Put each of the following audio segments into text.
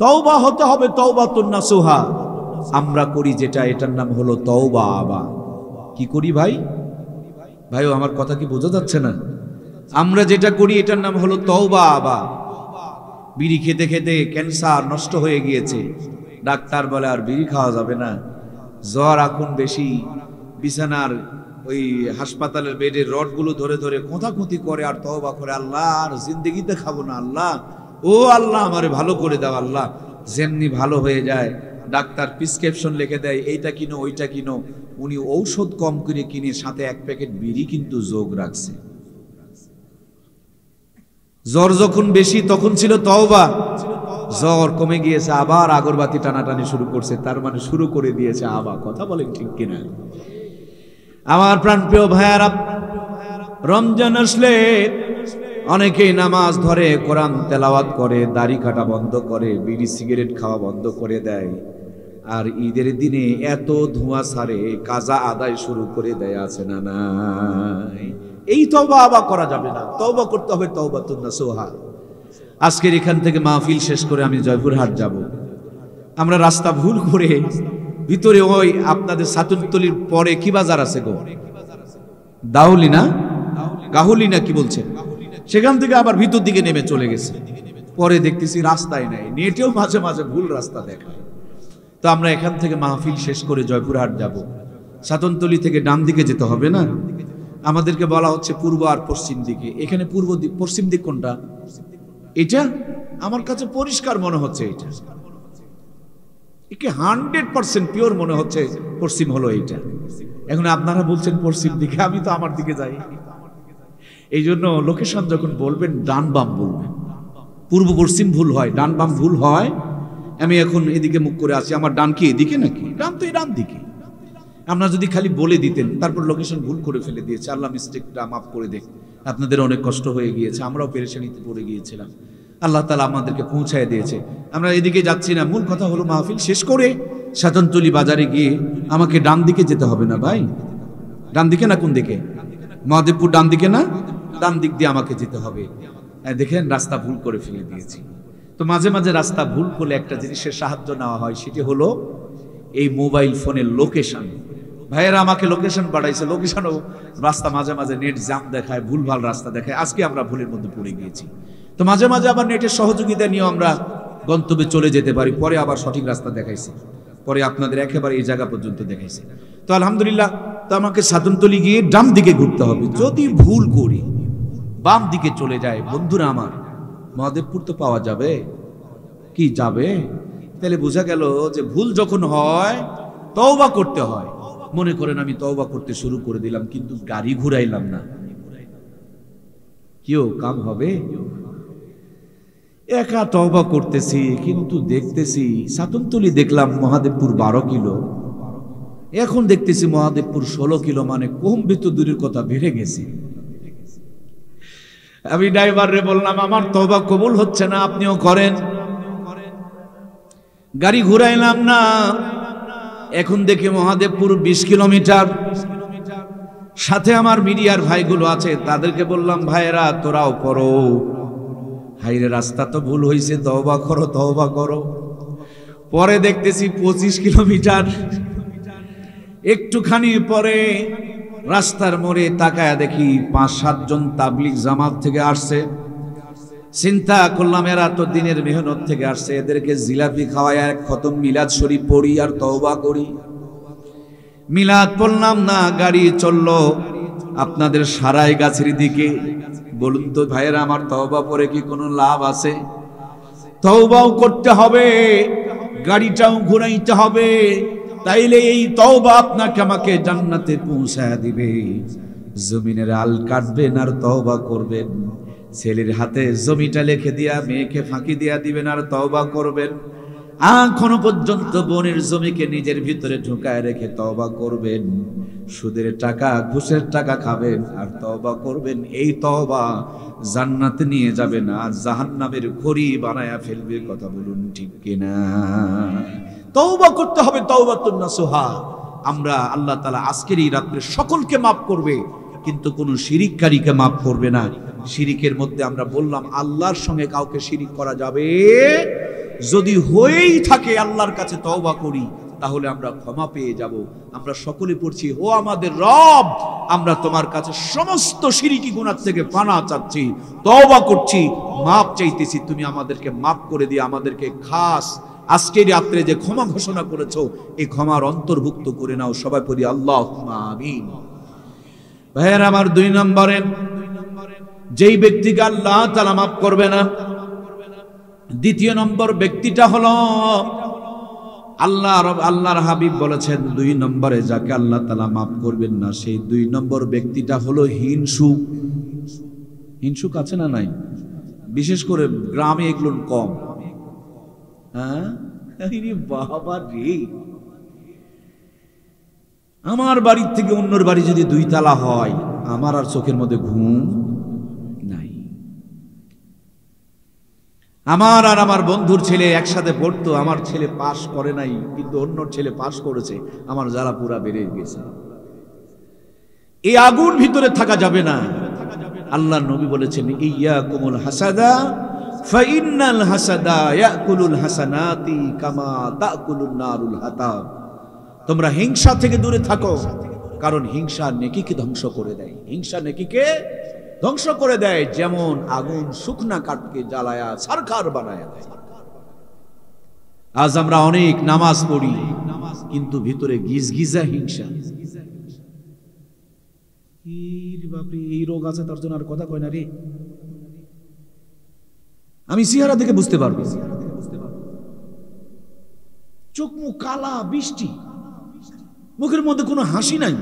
তওবা হতে হবে তওবাতুন নাসুহা। আমরা করি যেটা, এটার নাম হলো তওবা। আবা কি করি ভাই? ভাইও আমার কথা কি বোঝা যাচ্ছে না? আমরা যেটা করি এটার নাম হলো তওবা। আবা বিড়ি খেতে খেতে ক্যান্সার নষ্ট হয়ে গিয়েছে, ডাক্তার বলে আর বিড়ি খাওয়া যাবে না, জ্বর এখন বেশি, বিছানার ওই হাসপাতালের বেডের রডগুলো ধরে ধরে কোঁথাকুঁতি করে আর তওবা করে, আল্লাহ আর জিন্দেগিতে খাবো না, আল্লাহ ও আল্লাহ আমারে ভালো করে দাও আল্লাহ। যেমনি ভালো হয়ে যায় ডাক্তার প্রেসক্রিপশন লিখে দেয়, এইটা কিনো ওইটা কিনো, উনি ঔষধ কম করে কিনে সাথে এক প্যাকেট বিড়ি কিন্তু যোগ রাখছে। জ্বর যখন বেশি তখন ছিল তওবা, জ্বর কমে গিয়েছে আবার আগরবাতি টানাটানি শুরু করছে, তার মানে শুরু করে দিয়েছে আবার। কথা বলেন ঠিক কিনা? আমার প্রাণপ্রিয় ভাইয়ারা, রমজান আসলে অনেকেই নামাজ ধরে, কোরআন তেলাওয়াত করে, দাড়ি কাটা বন্ধ করে, বিড়ি সিগারেট খাওয়া বন্ধ করে দেয়, আর ঈদের দিনে এত ধোঁয়া ছাড়ে কাজা আদায় শুরু করে দেয়, আছে না নাই? এই তওবা আবার করা যাবে না, তওবা করতে হবে তওবাতুন নাসুহা। আজকের এখান থেকে মাহফিল শেষ করে আমি জয়পুরহাট যাব। আমরা রাস্তা ভুল করে ভিতরে ওই আপনাদের সাতুনতলির পরে কি বাজার আছে গো, দাউলি না গাহুলি না কি বলছে, সেখান থেকে আবার ভিতর দিকে নেমে চলে গেছে। পরে দেখতেছি রাস্তায় নাই, নেটেও মাঝে মাঝে ভুল রাস্তা দেখায়। তো আমরা এখান থেকে মাহফিল শেষ করে জয়পুরহাট যাব, সাতনতলি থেকে ডান দিকে যেতে হবে না? আমাদেরকে বলা হচ্ছে পূর্ব আর পশ্চিম দিকে। এখানে পূর্ব দিক পশ্চিম দিক কোনটা? এটা আমার কাছে পরিষ্কার মনে হচ্ছে, এটা একে 100% পিওর মনে হচ্ছে পশ্চিম হলো এইটা। এখন আপনারা বলছেন পশ্চিম দিকে, আমি তো আমার দিকে যাই। এই জন্য লোকেশন যখন বলবেন ডান বাম বলবেন, পূর্ব পশ্চিম ভুল হয়, ডান বাম ভুল হয়। আমি এখন এদিকে মুখ করে আছি, আমার ডান কি এদিকে নাকি? ডান তো এই ডান দিকে। আপনারা যদি খালি বলে দিতেন, তারপর লোকেশন ভুল করে ফেলে দিয়েছে, আল্লাহ মিস্টেকটা মাফ করে দেখ। আপনাদের অনেক কষ্ট হয়ে গিয়েছে, আমরাও পেরেশানিতে পড়ে গিয়েছিলাম, আল্লাহ তাআলা আমাদেরকে পৌঁছায় দিয়েছে। আমরা এদিকে যাচ্ছি না, মূল কথা হলো মাহফিল শেষ করে সাতনতলি বাজারে গিয়ে আমাকে ডান দিকে যেতে হবে না ভাই? ডান দিকে না কোন দিকে? মহাদেবপুর ডান দিকে না? ডান দিক দিয়ে আমাকে যেতে হবে। দেখেন রাস্তা ভুল করে ফেলে দিয়েছি। তো মাঝে মাঝে রাস্তা ভুল করলে একটা জিনিসের সাহায্য নেওয়া হয়, সেটি হলো এই মোবাইল ফোনের লোকেশন। ভাইয়েরা আমাকে লোকেশন পাঠাইছে, লোকেশনও রাস্তা মাঝে মাঝে নেট জ্যাম দেখায়, ভুলভাল রাস্তা দেখায়। আজকে আমরা ভুলের মধ্যে পড়ে গিয়েছি। তো মাঝে মাঝে আবার নেটের সহযোগিতা নিয়ে আমরা গন্তব্যে চলে যেতে পারি, পরে আবার সঠিক রাস্তা দেখাইছে, পরে আপনাদের একেবারে এই জায়গা পর্যন্ত দেখাইছে। তো আলহামদুলিল্লাহ, তো আমাকে সাতনতলি গিয়ে ডান দিকে ঘুরতে হবে। যদি ভুল করি বাম দিকে চলে যায়, বন্ধুরা আমার, মহাদেবপুর তো পাওয়া যাবে কি? যাবে। তাহলে বোঝা গেল যে ভুল যখন হয় তওবা করতে হয়। মনে করেন আমি তওবা করতে শুরু করে দিলাম, কিন্তু গাড়ি ঘুরাইলাম না, কেউ কাম হবে? একা তওবা করতেছি, কিন্তু দেখতেছি সাতনতলি দেখলাম মহাদেবপুর 12 কিলো, এখন দেখতেছি মহাদেবপুর 16 কিলো, মানে কমবে তো দূরের কথা, বেড়ে গেছে। আমি ড্রাইভারে বললাম আমার তওবা কবুল হচ্ছে না, আপনিও করেন। গাড়ি ঘুরাইলাম না, এখন দেখি মহাদেবপুর 20 কিলোমিটার। সাথে আমার মিডিয়ার ভাইগুলো আছে, তাদেরকে বললাম ভাইয়েরা তোরাও করো, হাইরে রাস্তা তো ভুল হয়েছে, তওবা করো তওবা করো। পরে দেখতেছি 25 কিলোমিটার। একটুখানি পরে রাস্তার মোড়ে তাকায়া দেখি 5-7 জন তাবলিগ জামাত থেকে আসছে। চিন্তা করলাম এরা তো দিনের মেহনত থেকে আসছে, এদেরকে জিলাপি খাওয়ায় এক খতম মিলাদ শরীফ পড়ি আর তওবা করি। মিলাদ পড়লাম না, গাড়ি চললো আপনাদের সারাই গাছের দিকে। বলুন তো ভাইয়েরা আমার, তওবা পরে কি কোনো লাভ আছে? তওবাও করতে হবে, গাড়িটাও ঘুরাইতে হবে, তাইলে এই তওবা আপনাকে আমাকে জান্নাতে পৌঁছায় দিবে। জমিনের আল কাটবেন আর তওবা করবেন, ছেলের হাতে জমিটা লিখে দিয়া মেয়েকে ফাঁকি দিয়া দিবেন আর তওবা করবেন। এখনো পর্যন্ত বোনের জমিকে নিজের ভিতরে ঢুকায় রেখে তওবা করবেন, সুদের টাকা ঘুষের টাকা খাবেন আর তওবা করবেন। এই তওবা জান্নাতে নিয়ে যাবে না, জাহান্নামের খড়ি বানায়া ফেলবে। কথা বলুন ঠিক কিনা? তওবা করতে হবে তওবাতুন নাসুহা। আমরা আল্লাহ তাআলা আজকের এই রাত্রে সকলকে মাফ করবে, কিন্তু কোনো শিরিককারীকে মাফ করবে না। শিরিকের মধ্যে আমরা বললাম আল্লাহর সঙ্গে কাউকে শিরিক করা যাবে যদি হয়েই থাকে আল্লাহর কাছে তওবা করি, তাহলে আমরা ক্ষমা পেয়ে যাব। আমরা সকলে পড়ছি, ও আমাদের রব, আমরা তোমার কাছে সমস্ত শিরকি গুনাহ থেকে পানাহ চাচ্ছি, তওবা করছি, মাপ চাইতেছি, তুমি আমাদেরকে মাফ করে দিয়ে আমাদেরকে খাস আজকের রাত্রে যে ক্ষমা ঘোষণা করেছো এই ক্ষমার অন্তর্ভুক্ত করে নাও। সবাই পড়ি আল্লাহুম্মা আমিন। ভাইয়ের আমার, 2 নম্বরে যেই ব্যক্তিকে আল্লাহ তাআলা মাফ করবে না, দ্বিতীয় নম্বর ব্যক্তিটা হলো আল্লাহর হাবিব বলেছেন 2 নম্বরে যাকে আল্লাহ তাআলা মাফ করবেন না, সেই 2 নম্বর ব্যক্তিটা হলো হিংসুক। হিংসুক আছে না নাই? বিশেষ করে গ্রামে এগুলো কম। হ্যাঁ বাবা রে, আমার বাড়ির থেকে অন্যর বাড়ি যদি 2 তালা হয়, আমার আর চোখের মধ্যে ঘুম নাই। আমার আর আমার বন্ধুর ছেলে একসাথে পড়তো, আমার ছেলে পাস করে নাই, কিন্তু অন্য ছেলে পাস করেছে, আমার জ্বালা পুরা বেড়ে গেছে। এই আগুন ভিতরে থাকা যাবে না। আল্লাহর নবী বলেছেন, ইয়াকুমুল হাসাদা ফাইন্নাল হাসাদা ইয়াকুলুল হাসানাতি কামা তাকুলুন নারুল হাতাব। তোমরা হিংসা থেকে দূরে থাকো, কারণ হিংসা নেকিকে ধ্বংস করে দেয়। হিংসা নেকিকে ধ্বংস করে দেয়, যেমন আগুন শুকনা কাঠকে জ্বালায়া ছারখার বানায়া দেয়। আজ আমরা অনেক নামাজ পড়ি, কিন্তু ভিতরে গিজগিজা হিংসা। এই রোগ আছে, তার জন্য আর কথা কয় না রে। আমি চেহারা দেখে বুঝতে পারবো, চোখ মুখ কালা, বৃষ্টি, মুখের মধ্যে কোনো হাসি নাই,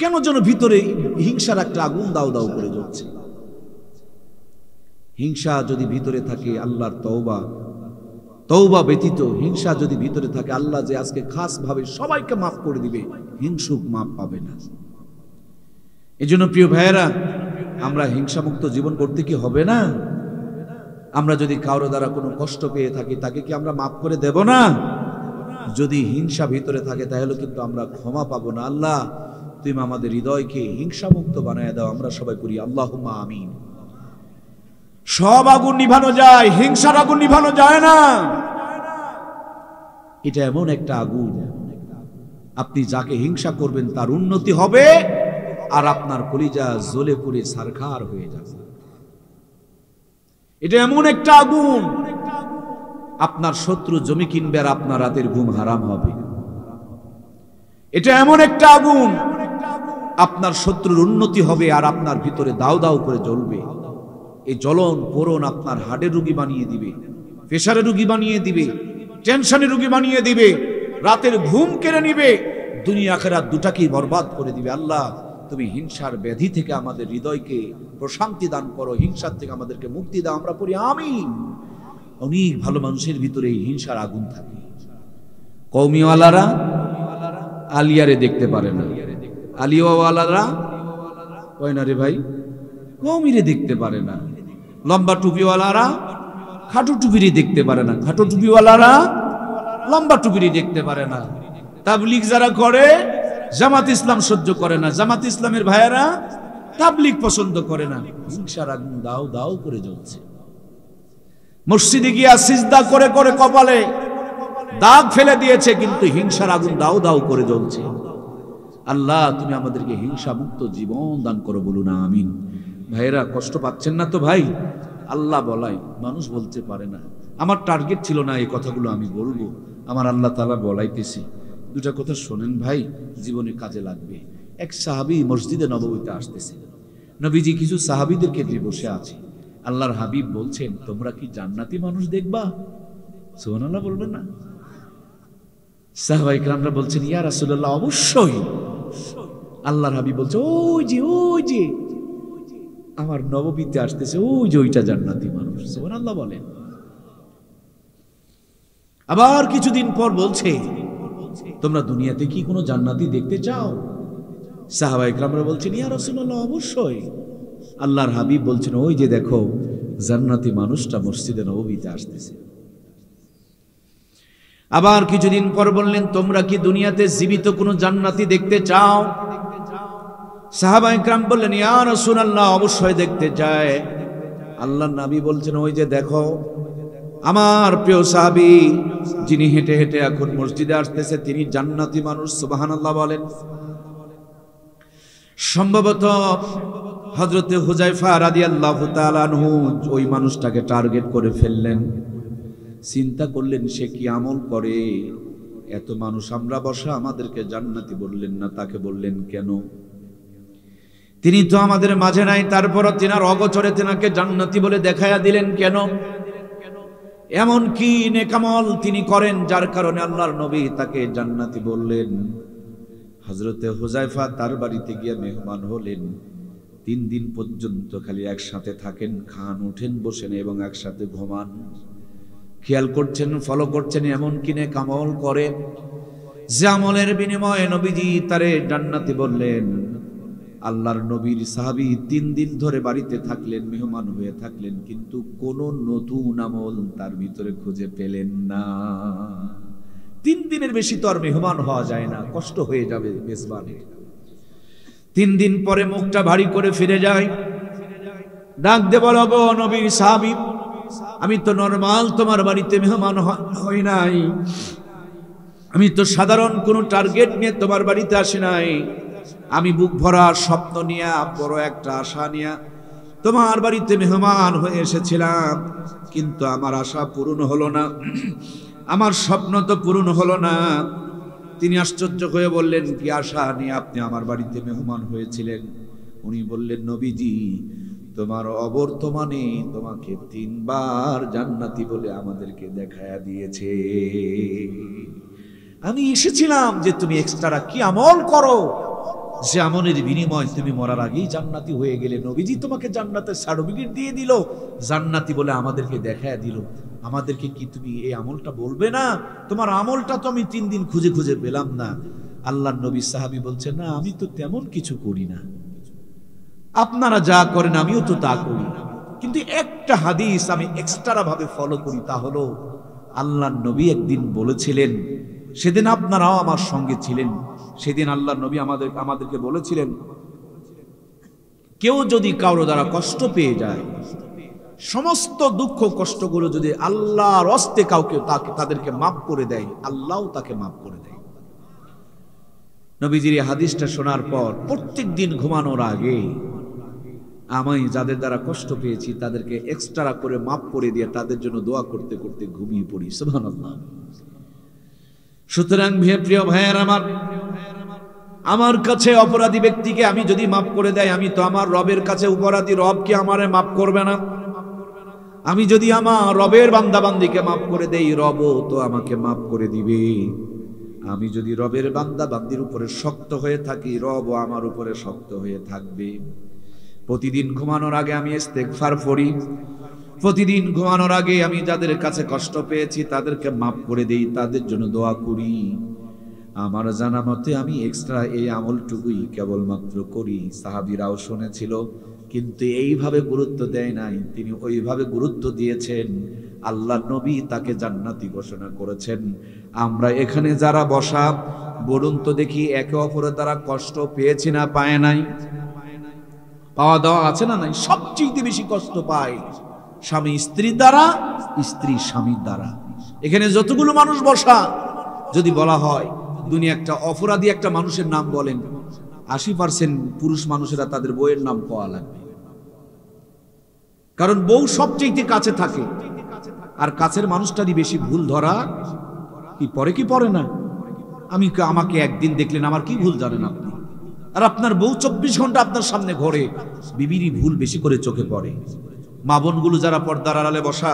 কেন যেন ভিতরে হিংসার একটা আগুন দাউ দাউ করে জ্বলছে। হিংসা যদি ভিতরে থাকে, আল্লাহর তওবা ব্যতীত হিংসা যদি ভিতরে থাকে, আল্লাহ যে আজকে খাস ভাবে সবাইকে মাফ করে দিবে, হিংসুক মাফ পাবে না। এজন্য প্রিয় ভাইয়েরা, আমরা হিংসামুক্ত জীবন করতে কি হবে না? আমরা যদি কারো দ্বারা কোনো কষ্ট পেয়ে থাকি, তাকে কি আমরা মাফ করে দেব না? যদি হিংসা ভিতরে থাকে, তাহলে কিন্তু আমরা ক্ষমা পাবো না। আল্লাহ, তুমি আমাদের হৃদয়কে হিংসামুক্ত বানায় দাও। আমরা সবাই করি আল্লাহুম্মা আমিন। সব আগুন নিভানো যায়, হিংসার আগুন নিভানো যায় না। এটা এমন একটা আগুন, আপনি যাকে হিংসা করবেন তার উন্নতি হবে, আর আপনার কলিজা জ্বলে পুড়ে ছারখার হয়ে যাবে। এটা এমন একটা আগুন, আপনার শত্রু জমি কিনবে আর আপনার রাতের ঘুম হারাম হবে। এটা এমন একটা আগুন, আপনার শত্রুর উন্নতি হবে আর আপনার ভিতরে দাউ দাউ করে জ্বলবে। এই জ্বলন পোড়ন আপনার হার্টের রোগী বানিয়ে দিবে, প্রেসারের রোগী বানিয়ে দিবে, টেনশনের রোগী বানিয়ে দিবে, রাতের ঘুম কেড়ে নিবে, দুনিয়া আখিরাত দুটাকেই বরবাদ করে দিবে। আল্লাহ, তুমি হিংসার ব্যাধি থেকে আমাদের হৃদয়কে প্রশান্তি দান করো, হিংসার থেকে আমাদেরকে মুক্তি দাও। আমরা পড়ি আমিন। অনেক ভালো মানুষের ভিতরে হিংসার আগুন থাকে। কওমিওয়ালারা আলিয়ারে দেখতে পারে না, আলিয়াওয়ালারা কয় না রে ভাই, কওমিরে দেখতে পারে না। লম্বা টুপিওয়ালারা খাটো টুপিরই দেখতে পারে না, খাটো টুপিওয়ালারা লম্বা টুপিরই দেখতে পারে না। তাবলীগ যারা করে, জামাত ইসলাম সহ্য করে না, জামাত ইসলামের ভাইয়েরা তাবলীগ পছন্দ করে না। হিংসার আগুন দাও দাও করে জ্বলছে। মসজিদে গিয়া সিজদা করে করে কপালে দাগ ফেলে দিয়েছে, কিন্তু হিংসার আগুন দাও দাও করে জ্বলছে। আল্লাহ, তুমি আমাদেরকে হিংসা মুক্ত জীবন দান করো, বলুন আমিন। ভাইয়েরা, কষ্ট পাচ্ছেন না তো ভাই? আল্লাহ বলাই, মানুষ বলতে পারে না। আমার টার্গেট ছিল না এই কথাগুলো আমি বলবো, আমার আল্লাহ তাআলা বলাইতেছি। 2টা কথা শোনেন ভাই, জীবনে কাজে লাগবে। এক সাহাবী মসজিদে নববীতে আসতেছে, নবীজি কিছু সাহাবীদেরকে নিয়ে বসে আছে। আল্লাহর হাবিব বলছেন, তোমরা কি জান্নাতি মানুষ দেখবা? সুবহানাল্লাহ বলবেন না? সাহাবায়ে কেরামরা বলছেন, ইয়া রাসূলুল্লাহ, অবশ্যই। আল্লাহর হাবিব বলছে, ওই যে আমার নববীতে আসতেছে, ওই যে ওইটা জান্নাতি মানুষ। সুবহানাল্লাহ বলেন। আবার কিছুদিন পর বলছে, তোমরা দুনিয়াতে কি কোনো জান্নাতি দেখতে চাও? সাহাবায়ে কেরামরা বলছেন, ইয়া রাসূলুল্লাহ, অবশ্যই। আল্লাহর হাবিব বলছেন, ওই যে দেখো জান্নাতি মানুষটা মসজিদে নববীতে আসতেছে। আবার কিছুদিন পর বললেন, তোমরা কি দুনিয়াতে জীবিত কোনো জান্নাতি দেখতে চাও? সাহাবায়ে কেরাম বললেন, ইয়া রাসূলুল্লাহ, অবশ্যই দেখতে চাই। আল্লাহর নবী বলছেন, ওই যে দেখো আমার প্রিয় সাহাবী যিনি হেঁটে হেঁটে এখন মসজিদে আসতেছে তিনি জান্নাতি মানুষ, সুবহানাল্লাহ বলেন। সম্ভবত হযরতে হুযায়ফা রাদিয়াল্লাহু তাআলা আনহু ওই মানুষটাকে টার্গেট করে ফেললেন। চিন্তা করলেন সে কি আমল করে, এত মানুষ আমরা বসা, আমাদেরকে জান্নাতি বললেন না, তাকে বললেন কেন? তিনি তো আমাদের মাঝে নাই, তারপরও তিনার অগোচরে তিনাকে জান্নাতি বলে দেখাইয়া দিলেন কেন? এমন কি নেকামল তিনি করেন যার কারণে আল্লাহর নবী তাকে জান্নাতি বললেন? হযরতে হুযায়ফা তার বাড়িতে গিয়ে মেহমান হলেন। 3 দিন পর্যন্ত খালি একসাথে থাকেন, খান, উঠেন, বসেন এবং একসাথে ঘুমান। খেয়াল করছেন, ফলো করছেন এমন কি নেকামল করে যে আমলের বিনিময়ে নবীজি তারে জান্নাতি বললেন। আল্লাহর নবীর সাহাবী 3 দিন ধরে বাড়িতে থাকলেন, মেহমান হয়ে থাকলেন, কিন্তু কোনো নতুন আমল তার ভিতরে খুঁজে পেলেন না। 3 দিনের বেশি তো আর মেহমান হওয়া যায় না, কষ্ট হয়ে যাবে মেজবানের। 3 দিন পরে মুখটা ভারী করে ফিরে যায়, ডাক দে বলো, গো নবীর সাহাবী, আমি তো নরমাল তোমার বাড়িতে মেহমান হই নাই, আমি তো সাধারণ কোনো টার্গেট নিয়ে তোমার বাড়িতে আসি নাই, আমি বুক ভরা স্বপ্ন নিয়ে, বড় একটা আশা নিয়ে তোমার বাড়িতে মেহমান হয়ে এসেছিলাম, কিন্তু আমার আশা পূরণ হলো না, আমার স্বপ্ন তো পূরণ হলো না। তিনি আশ্চর্য হয়ে বললেন, কি আশা নিয়ে আপনি আমার বাড়িতে মেহমান হয়েছিলেন? উনি বললেন, নবীজি তোমার অবর্তমানে তোমাকে 3 বার জান্নাতি বলে আমাদেরকে দেখায়া দিয়েছে। আমি এসেছিলাম যে তুমি এক্সট্রা কি আমল করো, যে আমলের বিনিময় তুমি মরার আগেই জান্নাতি হয়ে গেলে। নবীজি তোমাকে জান্নাতের সার্টিফিকেট দিয়ে দিল, জান্নাতি বলে আমাদেরকে দেখায়া দিল। আমাদেরকে কি তুমি এই আমলটা বলবে না? তোমার আমলটা তো আমি 3 দিন খুঁজে খুঁজে পেলাম না। আল্লাহর নবী সাহাবী বলছেন, না আমি তো তেমন কিছু করি না, আপনারা যা করেন আমিও তো তা করি, কিন্তু একটা হাদিস আমি এক্সট্রা ভাবে ফলো করি, তা হলো আল্লাহর নবী একদিন বলেছিলেন, সেদিন আপনারাও আমার সঙ্গে ছিলেন, সেদিন আল্লাহর নবী আমাদেরকে বলেছিলেন, কেউ যদি কারো দ্বারা কষ্ট পেয়ে যায়, সমস্ত দুঃখ কষ্টগুলো যদি আল্লাহর হস্তে কাউকে তাদেরকে মাফ করে দেয়, আল্লাহও তাকে মাফ করে দেয়। নবীজির এই হাদিসটা শোনার পর প্রত্যেক দিন ঘুমানোর আগে আমি যাদের দ্বারা কষ্ট পেয়েছি তাদেরকে এক্সট্রা করে মাফ করে দিয়ে তাদের জন্য দোয়া করতে করতে ঘুমিয়ে পড়ি। সুবহানাল্লাহ। সুতরাং প্রিয় ভাইয়ের আমার কাছে অপরাধী ব্যক্তিকে আমি যদি মাফ করে দেয়, আমি তো আমার রবের কাছে অপরাধী, রব কি আমারে মাফ করবে না? আমি যদি আমার রবের বান্দাবান্দিকে মাফ করে দেই, রবও তো আমাকে মাফ করে দিবে। আমি যদি রবের বান্দাবান্দির উপরে শক্ত হয়ে থাকি, রবও আমার উপরে শক্ত হয়ে থাকবে। প্রতিদিন ঘুমানোর আগে আমি ইস্তেগফার পড়ি, প্রতিদিন ঘুমানোর আগে আমি যাদের কাছে কষ্ট পেয়েছি তাদেরকে মাফ করে দেই, তাদের জন্য দোয়া করি। আমার জানা মতে আমি এক্সট্রা এই আমলটুকুই কেবলমাত্র করি। সাহাবীরাও শুনেছিল, কিন্তু এইভাবে গুরুত্ব দেয় নাই, তিনি ওইভাবে গুরুত্ব দিয়েছেন। আল্লাহ নবী তাকে জান্নাতি ঘোষণা করেছেন। আমরা এখানে যারা বসা, বলুন তো দেখি একে অপরের দ্বারা কষ্ট পেয়েছি না পায় নাই? পাওয়া দাওয়া আছে না নাই? সবচেয়ে বেশি কষ্ট পায় স্বামী স্ত্রীর দ্বারা, স্ত্রী স্বামীর দ্বারা। এখানে যতগুলো মানুষ বসা, যদি বলা হয় দুনিয়া একটা অপরাধী একটা মানুষের নাম বলেন, 80% পুরুষ মানুষেরা তাদের বউয়ের নাম পাওয়া লাগবে। কারণ বউ সবচেয়ে কাছে থাকে, আর কাছের মানুষটারই বেশি ভুল ধরা কি পরে না? আমাকে একদিন দেখলেন, আমার কি ভুল জানেন আপনি? আর আপনার বউ 24 ঘন্টা আপনার সামনে ঘরে, বিবিরই ভুল বেশি করে চোখে পড়ে। মা বোনগুলো যারা পর্দার আড়ালে বসা,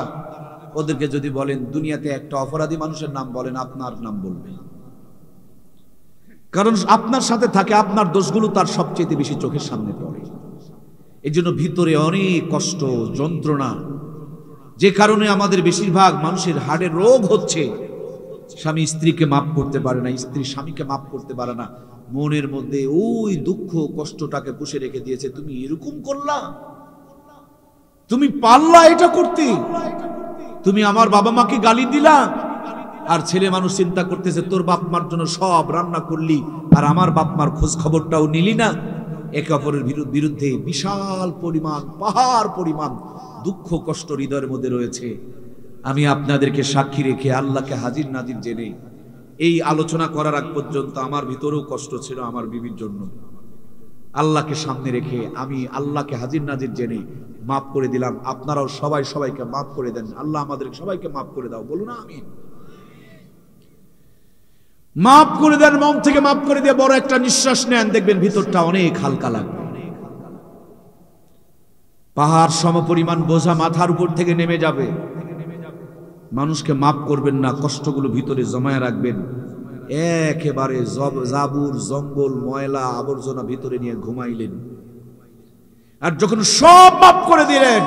ওদেরকে যদি বলেন দুনিয়াতে একটা অপরাধী মানুষের নাম বলেন, আপনার নাম বলবে। কারণ আপনার সাথে থাকে, আপনার দোষগুলো তার সবচেয়ে বেশি চোখের সামনে পড়ে। এই জন্য ভিতরে অনেক কষ্ট যন্ত্রণা, যে কারণে আমাদের বেশিরভাগ মানুষের হাড়ের রোগ হচ্ছে। স্বামী স্ত্রীকে মাফ করতে পারে না, স্ত্রী স্বামীকে মাফ করতে পারে না। মনের মধ্যে ওই দুঃখ কষ্টটাকে পুষে রেখে দিয়েছে। তুমি এরকম করলা, তুমি পারলা এটা করতে, তুমি আমার বাবা মাকে গালি দিলা। আর ছেলে মানুষ চিন্তা করতেছে, তোর বাপ মার জন্য সব রান্না করলি, আর আমার বাপ মার খোঁজ খবরটাও নিলি না। একে অপরের বিরুদ্ধে বিশাল পরিমাণ, পাহাড় পরিমাণ দুঃখ কষ্ট হৃদয়ের মধ্যে রয়েছে। আমি আপনাদেরকে সাক্ষী রেখে আল্লাহকে হাজির নাজির জেনে এই আলোচনা করার আগ পর্যন্ত আমার ভিতরেও কষ্ট ছিল আমার বিবির জন্য। আল্লাহকে সামনে রেখে আমি আল্লাহকে হাজির নাজির জেনে মাফ করে দিলাম। আপনারাও সবাই সবাইকে মাফ করে দেন। আল্লাহ আমাদের সবাইকে মাফ করে দাও, বলুন আমিন। মাফ করে দেন, মন থেকে মাফ করে দিয়ে বড় একটা নিঃশ্বাস নেন, দেখবেন ভিতরটা অনেক হালকা লাগবে। পাহাড় সমপরিমাণ বোঝা মাথার উপর থেকে নেমে যাবে। মানুষকে মাফ করবেন না, কষ্টগুলো ভিতরে জমায় রাখবেন। একেবারে জাবুর জঙ্গল ময়লা আবর্জনা ভিতরে নিয়ে ঘুমাইলেন, আর যখন সব মাফ করে দিলেন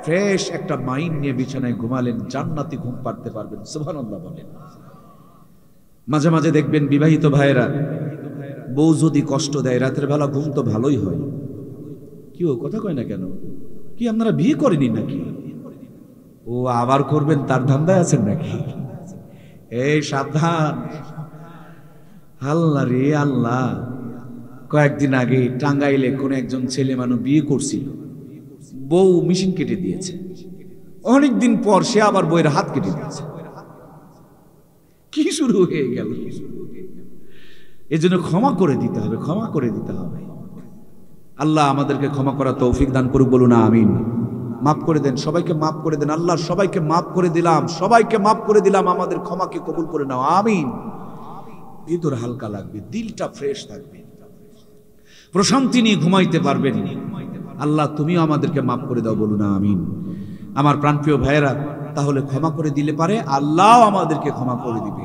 ফ্রেশ একটা মাইন্ড নিয়ে বিছানায় ঘুমালেন, জান্নাতি ঘুম পাড়তে পারবেন। সুবহানাল্লাহ বলেন। মাঝে মাঝে দেখবেন বিবাহিত ভাইয়েরা বউ যদি কষ্ট দেয় রাতের বেলা ঘুম তো ভালোই হয়। কি ও কথা কয় না কেন? কি আপনারা বিয়ে করেনি নাকি? ও আবার করবেন তার ধান্দায় আছেন নাকি? এই সাবধান, আল্লাহ রে আল্লাহ। কয়েকদিন আগে টাঙ্গাইলে কোন একজন ছেলে মানুষ বিয়ে করছিল, বউ মেশিন কেটে দিয়েছে। অনেকদিন পর সে আবার বউয়ের হাত কেটে দিয়েছে। কি শুরু হয়ে গেল? এজন্য ক্ষমা করে দিতে হবে, ক্ষমা করে দিতে হবে। আল্লাহ আমাদেরকে ক্ষমা করার তৌফিক দান করুক, বলুন আমিন। মাফ করে দেন, সবাইকে মাফ করে দেন। আল্লাহ সবাইকে মাফ করে দিলাম, সবাইকে মাফ করে দিলাম, আমাদের ক্ষমাকে কবুল করে নাও, আমিন। ভিতর হালকা লাগবে, দিলটা ফ্রেশ থাকবে, প্রশান্তি নিয়ে ঘুমাইতে পারবেন। আল্লাহ তুমিও আমাদেরকে মাফ করে দাও, বলুন আমিন। আমার প্রাণপ্রিয় ভাইয়েরা, তাহলে ক্ষমা করে দিলে পারে আল্লাহ আমাদেরকে ক্ষমা করে দিবে।